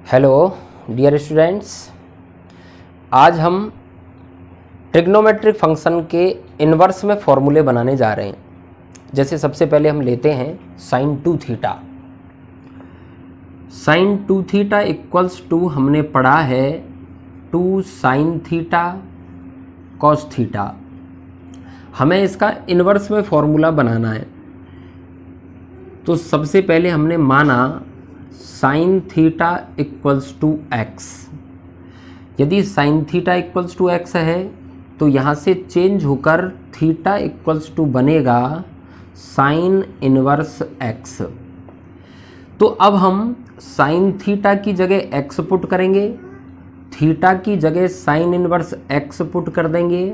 Hello dear students, आज हम trigonometric function के इन्वर्स में फॉर्मूले बनाने जा रहे हैं। जैसे सबसे पहले हम लेते हैं sine 2 theta. Sine 2 theta equals to हमने पढ़ा है 2 साइन थीटा कॉस थीटा। हमें इसका इन्वर्स में फॉर्मूला बनाना है। तो सबसे पहले हमने माना sine theta equals to x. यदि sine theta equals to x है तो यहाँ से चेंज होकर थीटा इक्वल्स टू बनेगा साइन इनवर्स एक्स। तो अब हम साइन थीटा की जगह एक्स पुट करेंगे, थीटा की जगह साइन इनवर्स एक्स पुट कर देंगे।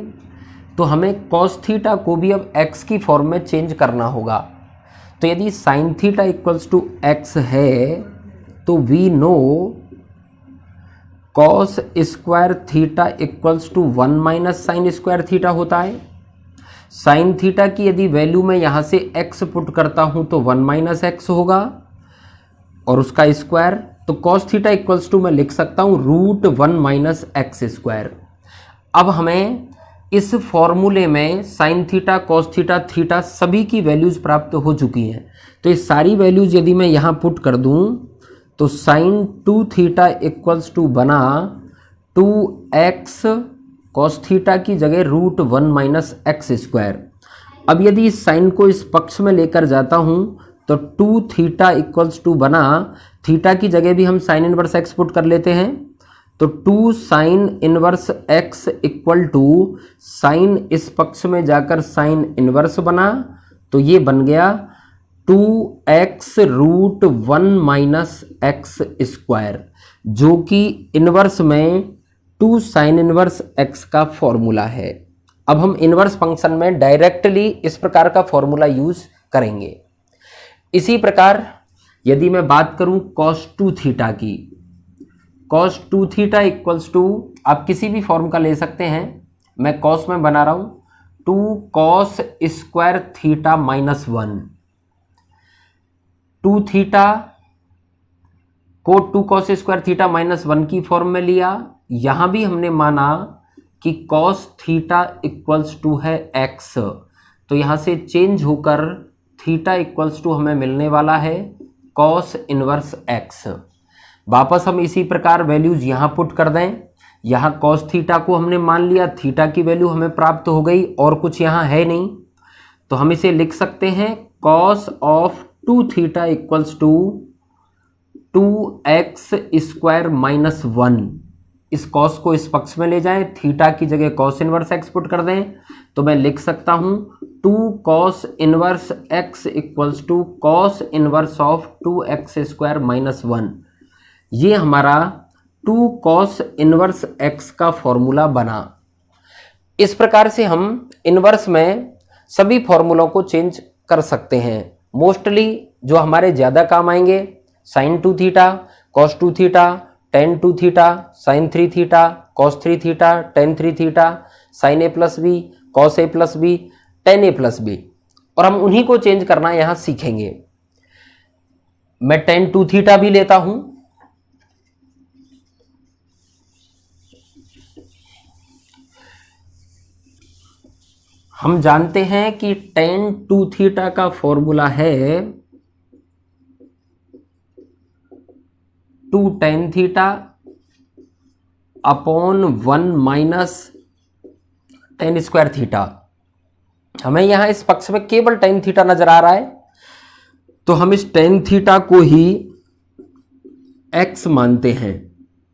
तो हमें कॉस थीटा को भी अब एक्स की फॉर्म में चेंज करना होगा। तो यदि sine theta equals to x है तो we know cos square theta equals to 1 minus sine square theta होता है। साइन थीटा की यदि वैल्यू मैं यहाँ से एक्स पुट करता हूँ तो 1 माइनस एक्स होगा और उसका स्क्वायर। तो कॉस थीटा इक्वल्स टू मैं लिख सकता हूँ रूट 1 माइनस एक्स स्क्वायर। अब हमें इस फॉर्मूले में sine theta cos theta theta सभी की वैल्यूज़ प्राप्त हो चुकी हैं। तो ये सारी वैल्यूज़ यदि मैं यहाँ पुट कर दूँ तो साइन 2 थीटा इक्वल्स टू बना 2x कॉस थीटा की जगह रूट 1 माइनस एक्स स्क्वायर। अब यदि इस साइन को इस पक्ष में लेकर जाता हूँ तो 2 थीटा इक्वल्स टू बना, थीटा की जगह भी हम साइन इनवर्स एक्स पुट कर लेते हैं। तो 2 sine inverse x equal to sine इस पक्ष में जाकर साइन इनवर्स बना, तो ये बन गया 2x root 1 minus x square, जो कि इनवर्स में 2 साइन इनवर्स x का फॉर्मूला है। अब हम इनवर्स फंक्शन में डायरेक्टली इस प्रकार का फॉर्मूला यूज करेंगे। इसी प्रकार यदि मैं बात करूं cos 2 थीटा की, cos 2 थीटा इक्वल्स टू आप किसी भी फॉर्म का ले सकते हैं। मैं cos में बना रहा हूं 2 cos square theta minus 1। 2 theta को 2 cos स्क्वायर थीटा माइनस 1 की फॉर्म में लिया। यहां भी हमने माना कि cos थीटा इक्वल्स टू है x, तो यहां से चेंज होकर थीटा इक्वल्स टू हमें मिलने वाला है cos इनवर्स x। वापस हम इसी प्रकार वैल्यूज यहां पुट कर दें। यहां cos थीटा को हमने मान लिया, थीटा की वैल्यू हमें प्राप्त हो गई और कुछ यहां है नहीं। तो हम इसे लिख सकते हैं cos of 2 theta equals to 2x square minus 1। इस cos को इस पक्ष में ले जाएं, थीटा की जगह cos इनवर्स x पुट कर दें, तो मैं लिख सकता हूं 2 cos inverse x equals to cos inverse of 2x square minus 1। ये हमारा 2 cos इनवर्स x का फॉर्मूला बना। इस प्रकार से हम इनवर्स में सभी फॉर्मूलों को चेंज कर सकते हैं। मोस्टली जो हमारे ज़्यादा काम आएंगे sine 2 theta cos 2 theta tan 2 theta sine 3 theta cos 3 theta tan 3 theta sine A plus b cos a plus b tan a plus b, और हम उन्हीं को चेंज करना यहाँ सीखेंगे। मैं टेन 2 थीटा भी लेता हूँ। हम जानते हैं कि टेन 2 थीटा का फॉर्मूला है 2 tan theta upon 1 minus ten square theta. हमें यहां इस पक्ष में केवल टेन थीटा नजर आ रहा है, तो हम इस टेन थीटा को ही x मानते हैं।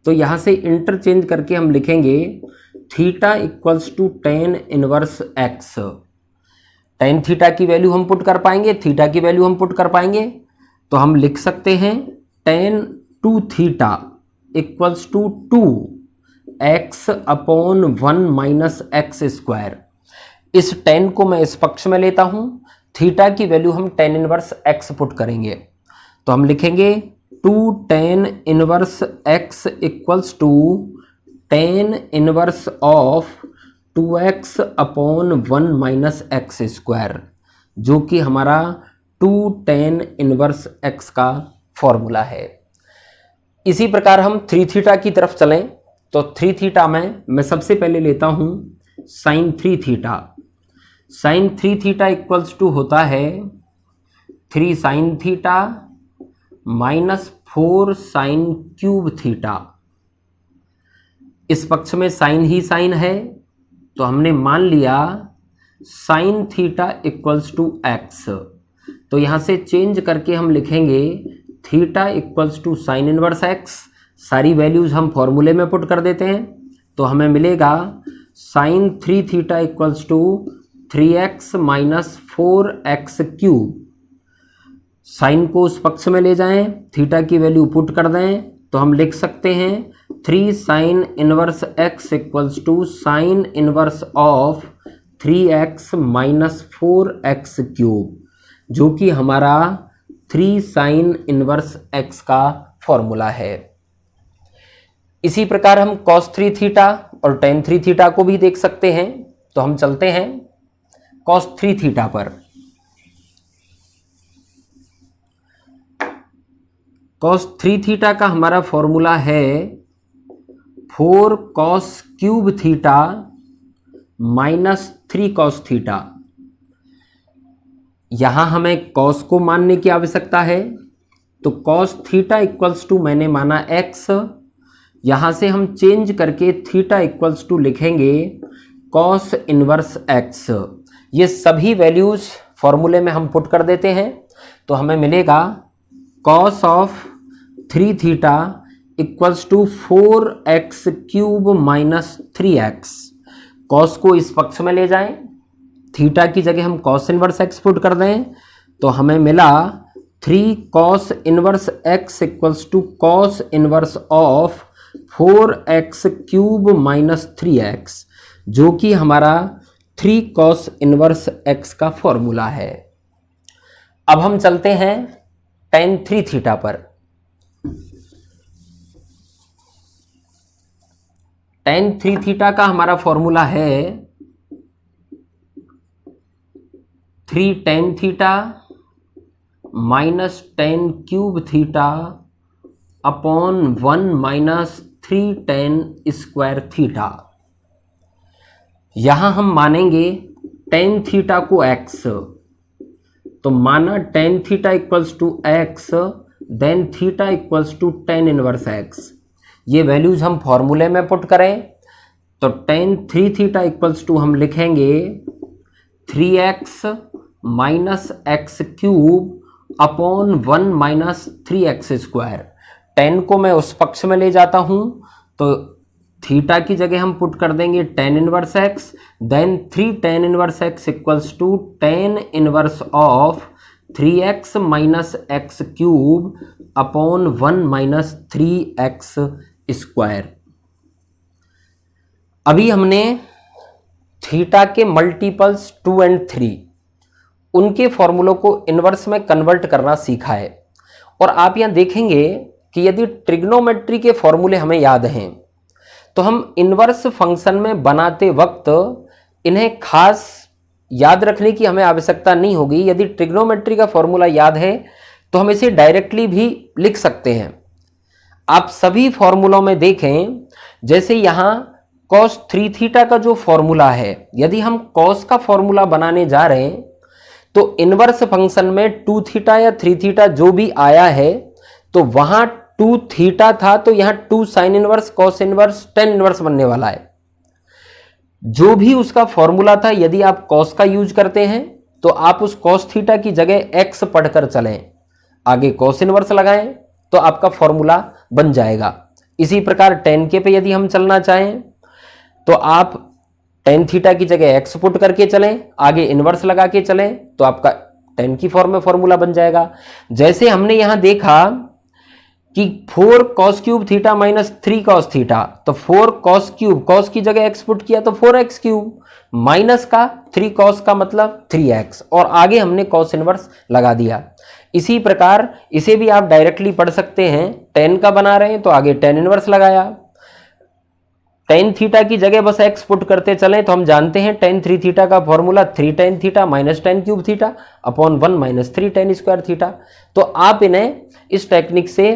तो यहां से इंटरचेंज करके हम लिखेंगे theta equals to tan inverse x. Tan theta की वैल्यू हम पुट कर पाएंगे, थीटा की वैल्यू हम पुट कर पाएंगे, तो हम लिख सकते हैं tan 2 theta equals to 2x upon 1 minus x square. इस टेन को मैं इस पक्ष में लेता हूं, थीटा की वैल्यू हम टेन इनवर्स x पुट करेंगे, तो हम लिखेंगे 2 tan inverse x equals to tan inverse of 2x upon 1 minus x square, जो कि हमारा 2 टेन इनवर्स x का फॉर्मूला है। इसी प्रकार हम 3 थीटा की तरफ चलें तो 3 थीटा में मैं सबसे पहले लेता हूं sine 3 theta. Sine 3 theta equals to होता है 3 sine theta minus 4 sine cube theta. इस पक्ष में साइन ही साइन है तो हमने मान लिया sine theta equals to x. तो यहां से चेंज करके हम लिखेंगे theta equals to sine inverse x. सारी वैल्यूज हम फॉर्मूले में पुट कर देते हैं तो हमें मिलेगा sine 3 theta equals to 3x minus 4x cube. Sine को उस पक्ष में ले जाएं, थीटा की वैल्यू पुट कर दें तो हम लिख सकते हैं 3 sine inverse x equals to sine inverse of 3x minus 4x cube, जो कि हमारा 3 साइन इनवर्स x का फॉर्मूला है। इसी प्रकार हम cos 3 थीटा और tan 3 थीटा को भी देख सकते हैं। तो हम चलते हैं cos 3 थीटा पर। cos 3 थीटा का हमारा फॉर्मूला है 4 cos cube theta minus 3 cos theta. यहां हमें cos को मानने की आवश्यकता है तो cos थीटा इक्वल्स टू मैंने माना x। यहां से हम चेंज करके थीटा इक्वल्स टू लिखेंगे cos इनवर्स x। ये सभी वैल्यूज फॉर्मूले में हम पुट कर देते हैं तो हमें मिलेगा cos of 3 theta equals to 4x cube minus 3x। cos को इस पक्ष में ले जाएं, थीटा की जगह हम cos इनवर्स x पुट कर दें तो हमें मिला 3 cos inverse x equals to cos inverse of 4x cube minus 3x, जो कि हमारा 3 cos इनवर्स x का फॉर्मूला है। अब हम चलते हैं tan 3 थीटा पर। tan 3 थीटा का हमारा फॉर्मूला है 3 tan theta minus tan cube theta upon 1 minus 3 tan square theta. यहां हम मानेंगे tan थीटा को x, तो माना tan theta equals to x, then theta equals to tan inverse x। ये वैल्यूज हम फॉर्मूले में पुट करें तो tan 3 थीटा इक्वल्स टू हम लिखेंगे 3x minus x cube upon 1 minus 3x square. tan को मैं उस पक्ष में ले जाता हूं तो थीटा की जगह हम पुट कर देंगे tan inverse x, then 3 tan inverse x equals to tan inverse of 3x minus x cube upon 1 minus 3x square. अभी हमने थीटा के मल्टीपल्स 2 और 3 उनके फॉर्मूलों को इनवर्स में कन्वर्ट करना सीखा है। और आप यहां देखेंगे कि यदि ट्रिग्नोमेट्री के फॉर्मूले हमें याद हैं तो हम इनवर्स फंक्शन में बनाते वक्त इन्हें खास याद रखने की हमें आवश्यकता नहीं होगी। यदि ट्रिग्नोमेट्री का फॉर्मूला याद है तो हम इसे डायरेक्टली भी लिख सकते हैं। आप सभी फॉर्मूलों में देखें, जैसे यहां cos 3 थीटा का जो फॉर्मूला है, यदि हम cos का फॉर्मूला बनाने जा रहे हैं तो इनवर्स फंक्शन में 2 थीटा या 3 थीटा जो भी आया है तो वहां 2 थीटा था तो यहां 2 sine inverse cos inverse tan inverse बनने वाला है। जो भी उसका फॉर्मूला था, यदि आप cos का यूज करते हैं तो आप उस cos थीटा की जगह x पढ़कर चलें, आगे cos इनवर्स लगाएं तो आपका फॉर्मूला बन जाएगा। इसी प्रकार tan के पे यदि हम चलना चाहें तो आप tan थीटा की जगह x पुट करके चलें, आगे इनवर्स लगा के चलें तो आपका tan की फॉर्म में फॉर्मूला बन जाएगा। जैसे हमने यहां देखा कि 4 cos cube theta minus 3 cos theta, तो 4 cos क्यूब, cos की जगह x पुट किया तो 4x क्यूब, माइनस का 3 cos का मतलब 3x, और आगे हमने cos इनवर्स लगा दिया। इसी प्रकार इसे भी आप डायरेक्टली पढ़ सकते हैं। tan का बना रहे हैं तो आगे tan इनवर्स लगाया, tan थीटा की जगह बस x पुट करते चलें तो हम जानते हैं tan 3 थीटा का formula 3 tan theta minus tan cube theta upon 1 minus 3 tan square theta. तो आप इन्हें इस टेक्निक से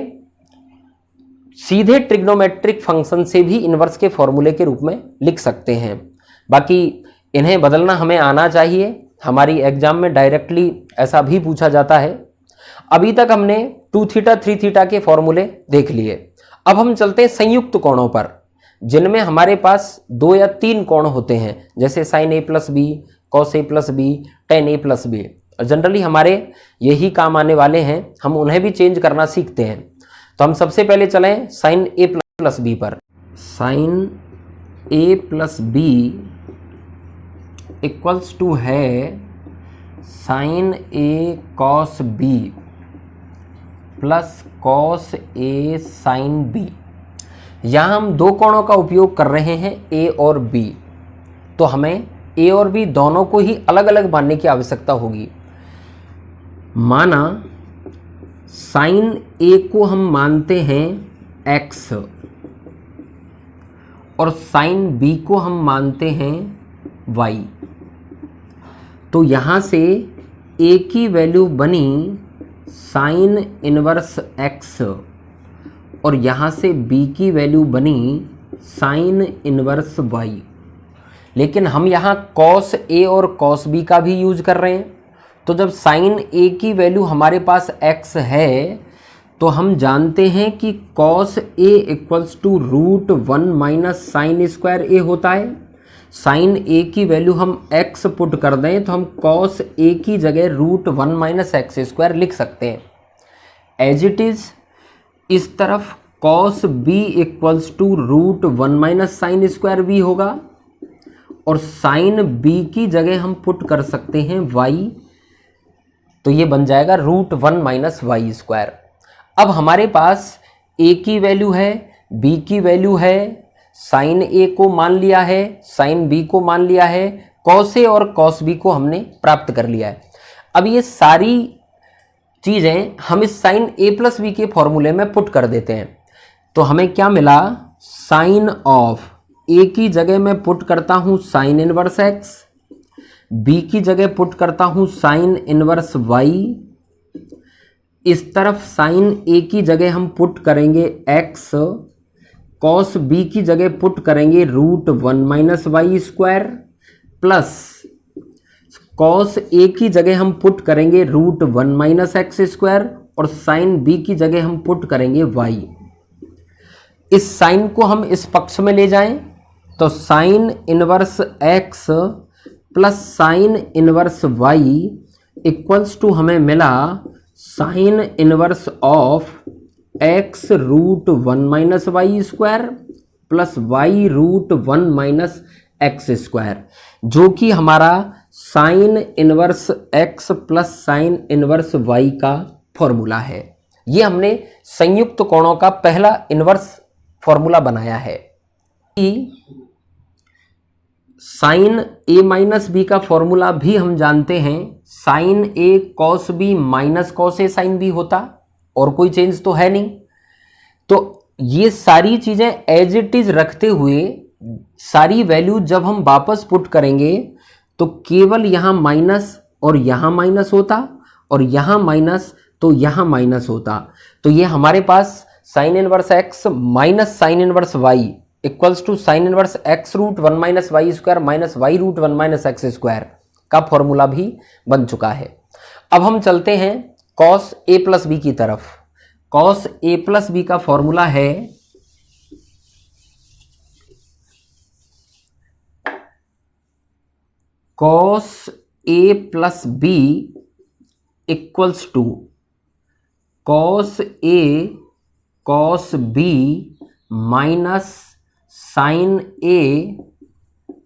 सीधे ट्रिग्नोमेट्रिक फंक्शन से भी इन्वर्स के फॉर्मूले के रूप में लिख सकते हैं। बाकी इन्हें बदलना हमें आना चाहिए, हमारी एग्जाम में डायरेक्टली ऐसा भी पूछा जाता है। अभी तक हमने 2 थीटा 3 थीटा के फॉर्मूले देख लिए। अब हम चलते हैं संयुक्त कोणों पर, जिनमें हमारे पास 2 या 3 कोण होते हैं, जैसे sign A plus b, cos a plus b, tan a plus B. Generally हमारे यही काम आने वाले हैं, हम उन्हें भी चेंज करना सीखते हैं। तो हम सबसे पहले चलें साइन ए प्लस बी पर। Sine A plus B equals to है sine A cos B plus cos A sine B. यहाँ हम 2 कोणों का उपयोग कर रहे हैं, ए और बी, तो हमें ए और बी दोनों को ही अलग अलग मानने की आवश्यकता होगी। माना साइन ए को हम मानते हैं x और साइन बी को हम मानते हैं y, तो यहाँ से a की वैल्यू बनी साइन इनवर्स x और यहाँ से b की वैल्यू बनी साइन इनवर्स y। लेकिन हम यहाँ कॉस ए और कॉस बी का भी यूज कर रहे हैं, तो जब साइन ए की वैल्यू हमारे पास x है तो हम जानते हैं कि cos a equals to root 1 minus sine square a होता है। साइन ए की वैल्यू हम x पुट कर दें तो हम कॉस ए की जगह रूट 1 माइनस एक्स स्क्वायर लिख सकते हैं। एज इट इज इस तरफ cos B equals to root 1 minus sine square B होगा और साइन बी की जगह हम पुट कर सकते हैं y, तो ये बन जाएगा रूट 1 माइनस वाई स्क्वायर। अब हमारे पास a की वैल्यू है, b की वैल्यू है, साइन a को मान लिया है, साइन b को मान लिया है, कॉस a और कॉस b को हमने प्राप्त कर लिया है। अब ये सारी चीज़ें हम इस साइन a प्लस बी के फॉर्मूले में पुट कर देते हैं, तो हमें क्या मिला, साइन ऑफ a की जगह मैं पुट करता हूँ साइन इनवर्स x, b की जगह पुट करता हूँ साइन इनवर्स y, इस तरफ साइन a की जगह हम पुट करेंगे x, कॉस b की जगह पुट करेंगे root 1 minus y square, plus cos a की जगह हम पुट करेंगे रूट 1 माइनस एक्स स्क्वायर और साइन b की जगह हम पुट करेंगे y। इस साइन को हम इस पक्ष में ले जाएं तो sine inverse x plus sine inverse y equals to हमें मिला sine inverse of x root 1 minus y square plus y root 1 minus x square, जो कि हमारा sine inverse x plus sine inverse y का फॉर्मूला है। ये हमने संयुक्त कोणों का पहला इनवर्स फॉर्मूला बनाया है। साइन a माइनस बी का फॉर्मूला भी हम जानते हैं, sine a cos b minus cos a sine b होता, और कोई चेंज तो है नहीं। तो ये सारी चीजें एज इट इज रखते हुए सारी वैल्यू जब हम वापस पुट करेंगे तो केवल यहां माइनस और यहां माइनस होता और यहां माइनस तो यहां माइनस होता, तो ये हमारे पास sine inverse x minus sine inverse y equals to sine inverse x root 1 minus y square minus y root 1 minus x square का फॉर्मूला भी बन चुका है। अब हम चलते हैं कॉस a प्लस बी की तरफ। कॉस a प्लस बी का फॉर्मूला है cos a plus B equals to cos a cos b minus sine a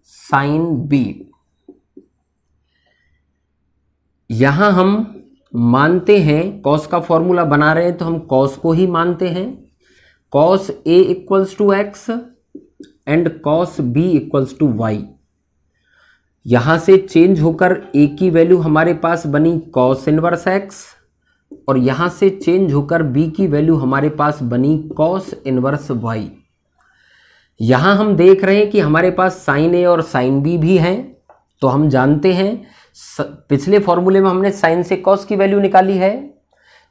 sine b। यहां हम मानते हैं कॉस का फॉर्मूला बना रहे हैं तो हम कॉस को ही मानते हैं, cos a equals to x and cos b equals to y. यहां से चेंज होकर a की वैल्यू हमारे पास बनी कॉस इनवर्स x और यहां से चेंज होकर b की वैल्यू हमारे पास बनी कॉस इनवर्स y। यहां हम देख रहे हैं कि हमारे पास साइन a और साइन b भी हैं, तो हम जानते हैं पिछले फॉर्मूले में हमने साइन से कॉस की वैल्यू निकाली है,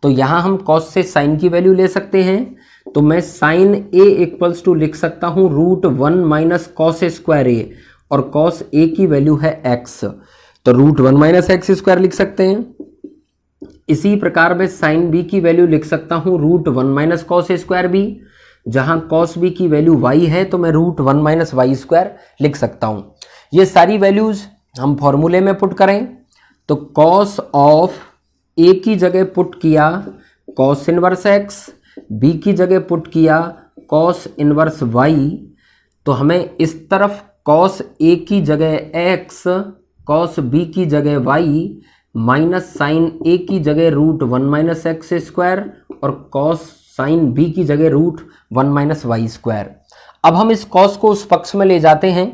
तो यहां हम कॉस से साइन की वैल्यू ले सकते हैं। तो मैं साइन ए इक्वल्स टू लिख सकता हूं √1 माइनस कॉस स्क्वायर ए, और कॉस ए की वैल्यू है एक्स, तो √1 माइनस एक्स स्क्वायर लिख सकते हैं। इसी प्रकार मैं साइन बी की वैल्यू लिख सकता हूं √1 माइनस कॉस स्क्वायर बी, जहां कॉस बी की वैल्यू y है तो मैं √1 माइनस वाई स्क्वायर लिख सकता हूं। ये सारी वैल्यूज हम फॉर्मूले में पुट करें तो कॉस ऑफ ए की जगह पुट किया कॉस इनवर्स एक्स, बी की जगह पुट किया कॉस इनवर्स वाई, तो हमें इस तरफ कॉस ए की जगह एक्स, कॉस बी की जगह वाई, माइनस साइन ए की जगह √1 माइनस एक्स स्क्वायर, और कॉस साइन बी की जगह √1 माइनस वाई स्क्वायर। अब हम इस कॉस को उस पक्ष में ले जाते हैं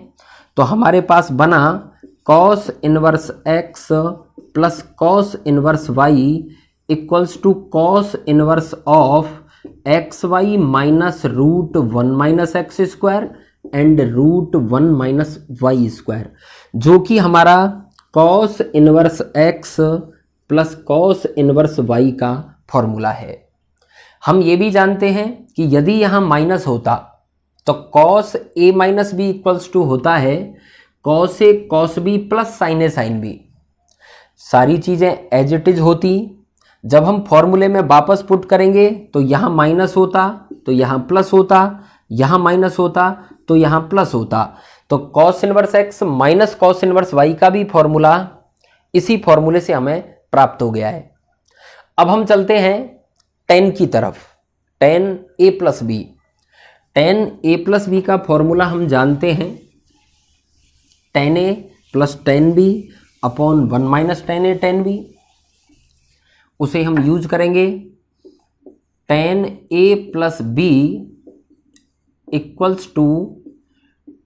तो हमारे पास बना cos inverse x plus cos inverse y equals to cos inverse of x y minus √1 minus x square and √1 minus y square, जो कि हमारा cos inverse x plus cos inverse y का फॉर्मूला है। हम ये भी जानते हैं कि यदि यहाँ माइनस होता तो cos A minus B equals to होता है cos A cos B plus sine A sine B. सारी चीज़ें एज इट इज होती, जब हम फॉर्मूले में वापस पुट करेंगे तो यहाँ माइनस होता तो यहाँ प्लस होता, यहाँ माइनस होता तो यहाँ प्लस होता, तो cos inverse x minus cos inverse y का भी फॉर्मूला इसी फॉर्मूले से हमें प्राप्त हो गया है। अब हम चलते हैं टेन की तरफ, tan a plus b. Tan a plus B का फॉर्मूला हम जानते हैं tan a plus tan b upon 1 minus tan a tan b, उसे हम यूज करेंगे tan a plus B equals to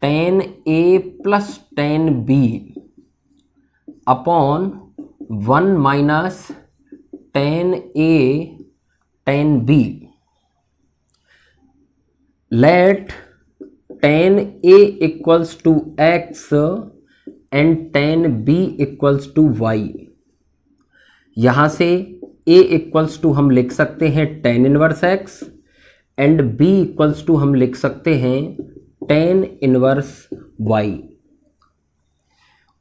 tan a plus tan b upon 1 minus tan a tan b. Let tan a equals to x and tan b equals to y. यहां से a equals to हम लिख सकते हैं tan inverse x and b equals to हम लिख सकते हैं टेन इनवर्स y।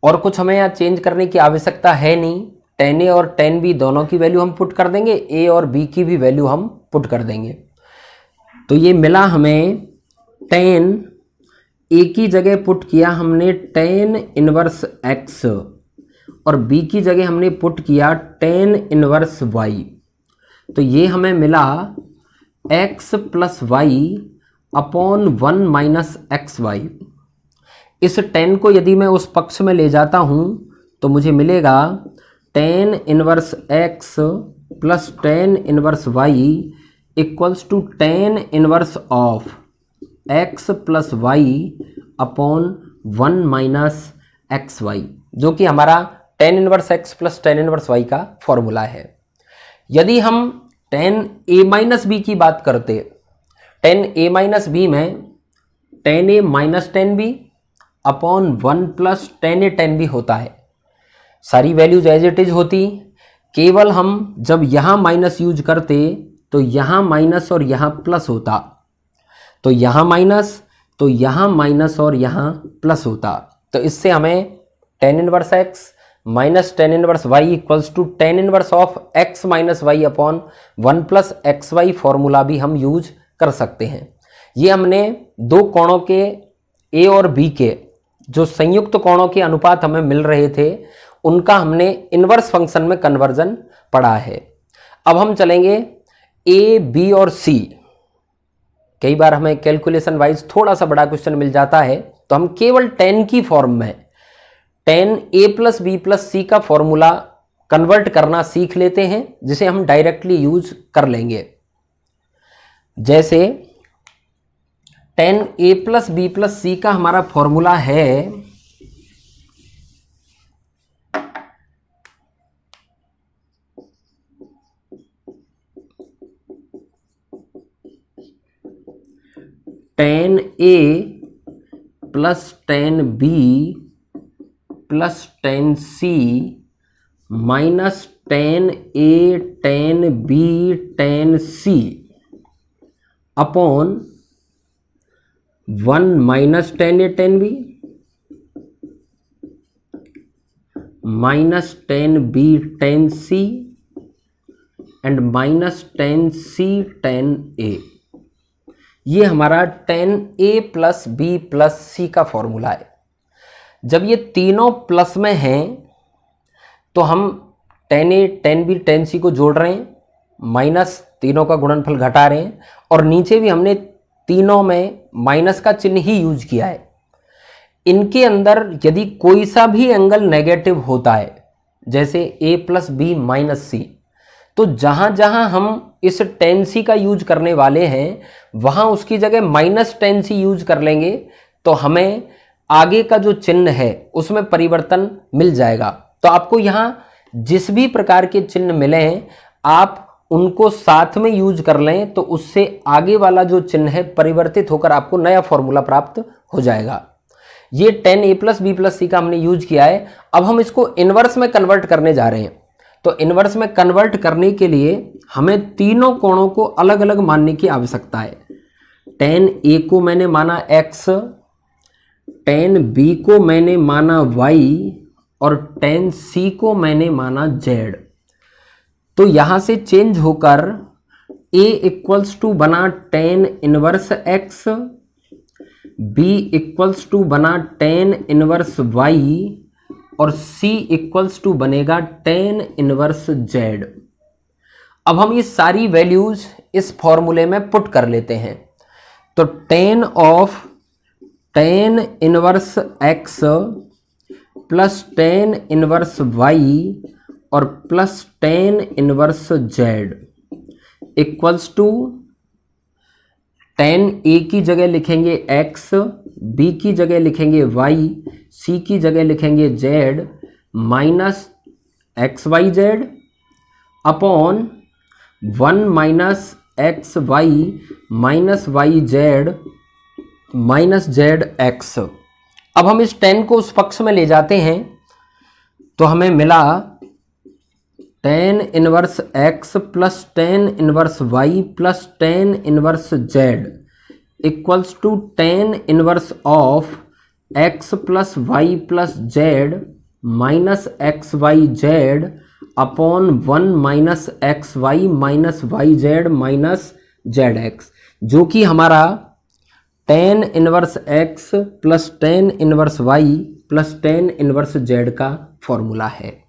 और कुछ हमें यहाँ चेंज करने की आवश्यकता है नहीं, टेन ए और टेन बी दोनों की वैल्यू हम पुट कर देंगे, a और b की भी वैल्यू हम पुट कर देंगे। तो ये मिला हमें टेन ए की जगह पुट किया हमने टेन इनवर्स एक्स और b की जगह हमने पुट किया टेन इनवर्स y, तो ये हमें मिला x plus y upon 1 minus x y. इस टेन को यदि मैं उस पक्ष में ले जाता हूँ तो मुझे मिलेगा tan inverse x plus tan inverse y equals to tan inverse of x plus y upon 1 minus x y, जो कि हमारा tan inverse x plus tan inverse y का फॉर्मूला है। यदि हम टेन ए माइनस बी की बात करते, टेन ए माइनस बी में tan a minus tan b upon 1 plus tan a tan b होता है। सारी वैल्यूज एज इट इज होती, केवल हम जब यहाँ माइनस यूज करते तो यहाँ माइनस और यहाँ प्लस होता, तो यहाँ माइनस तो यहाँ माइनस और यहाँ प्लस होता। तो इससे हमें tan inverse x minus tan inverse y equals to tan inverse of x minus y upon 1 plus x y formula भी हम यूज कर सकते हैं। ये हमने दो कोणों के ए और बी के जो संयुक्त कोणों के अनुपात हमें मिल रहे थे उनका हमने इनवर्स फंक्शन में कन्वर्जन पढ़ा है। अब हम चलेंगे ए बी और सी। कई बार हमें कैलकुलेशन वाइज थोड़ा सा बड़ा क्वेश्चन मिल जाता है तो हम केवल टेन की फॉर्म में tan a plus b plus c का फॉर्मूला कन्वर्ट करना सीख लेते हैं, जिसे हम डायरेक्टली यूज कर लेंगे। जैसे tan a plus b plus c का हमारा फॉर्मूला है tan a plus tan b plus tan c minus tan a tan b tan c upon 1 minus tan a tan b minus tan b tan c and minus tan c tan a. ये हमारा tan a plus b plus c का formula है। जब ये तीनों plus में हैं तो हम ten a tan b tan सी को जोड़ रहे हैं, माइनस तीनों का गुणनफल घटा रहे हैं, और नीचे भी हमने तीनों में माइनस का चिन्ह ही यूज किया है। इनके अंदर यदि कोई सा भी एंगल नेगेटिव होता है, जैसे ए प्लस बी माइनस सी, तो जहां जहां हम इस टेन सी का यूज करने वाले हैं वहां उसकी जगह माइनस टेन सी यूज कर लेंगे तो हमें आगे का जो चिन्ह है उसमें परिवर्तन मिल जाएगा। तो आपको यहां जिस भी प्रकार के चिन्ह मिले हैं आप उनको साथ में यूज कर लें तो उससे आगे वाला जो चिन्ह है परिवर्तित होकर आपको नया फॉर्मूला प्राप्त हो जाएगा। ये ten a plus b plus c का हमने यूज किया है। अब हम इसको इनवर्स में कन्वर्ट करने जा रहे हैं। तो इनवर्स में कन्वर्ट करने के लिए हमें तीनों कोणों को अलग अलग मानने की आवश्यकता है। टेन ए को मैंने माना x, टेन बी को मैंने माना y और टेन सी को मैंने माना z। तो यहां से चेंज होकर a इक्वल्स टू बना tan inverse x, b equals to बना टेन इनवर्स y और c इक्वल्स टू बनेगा टेन इनवर्स z। अब हम ये सारी वैल्यूज इस फॉर्मूले में पुट कर लेते हैं। तो tan of tan inverse x plus tan inverse y और plus tan inverse z equals to tan a की जगह लिखेंगे x, b की जगह लिखेंगे y, c की जगह लिखेंगे z minus x y z upon 1 minus x y minus y z minus z x. अब हम इस 10 को उस पक्ष में ले जाते हैं तो हमें मिला tan inverse x plus tan inverse y plus tan inverse z equals to tan inverse of x plus y plus z minus x y z upon 1 minus x y minus y z minus z x, जो कि हमारा tan inverse x plus tan inverse y plus tan inverse z का formula है।